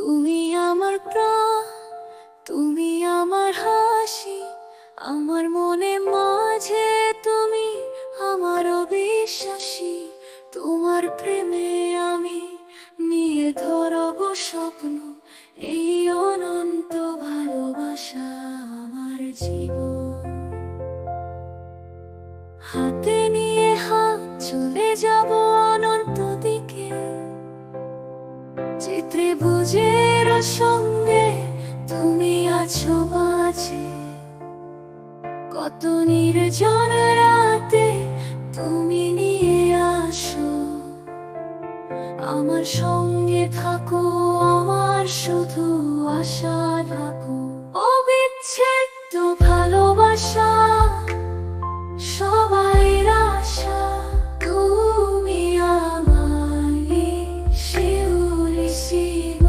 তুমি আমার প্রাণ, তুমি আমার হাসি, আমার মনে মাঝে তুমি আমার অবিশ্বাসী। তোমার প্রেমে আমি নিয়ে ধরব স্বপ্ন, এই অনন্ত ভালোবাসা আমার জীবন। হাতে নিয়ে হাত চলে যাব অনন্ত দিকে, যে ত্রিভুজের সঙ্গে তুমি আছো মাঝে। কত নির্জন রাতে তুমি নিয়ে আসো, আমার সঙ্গে থাকো, আমার শুধু আশা।